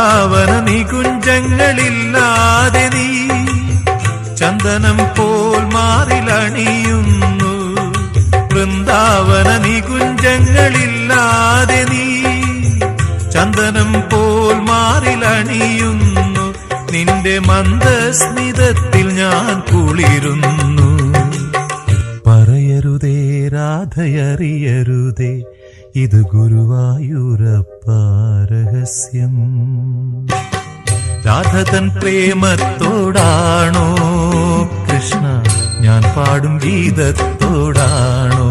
വൃന്ദാവന നികുഞ്ചങ്ങളില്ലാതെ നീ ചന്ദനം പോൽ മാറിലണിയുന്നു. വൃന്ദാവന നികുഞ്ചങ്ങളില്ലാതെ നീ ചന്ദനം പോൽ മാറിലണിയുന്നു. നിന്റെ മന്ദസ്മിതത്തിൽ ഞാൻ കുളിരുന്നു. പറയരുതേ രാധയറിയരുതേ, ഇത് ഗുരുവായൂരപ്പ രഹസ്യം. രാധതൻ പ്രേമത്തോടാണോ കൃഷ്ണ ഞാൻ പാടും ഗീതത്തോടാണോ?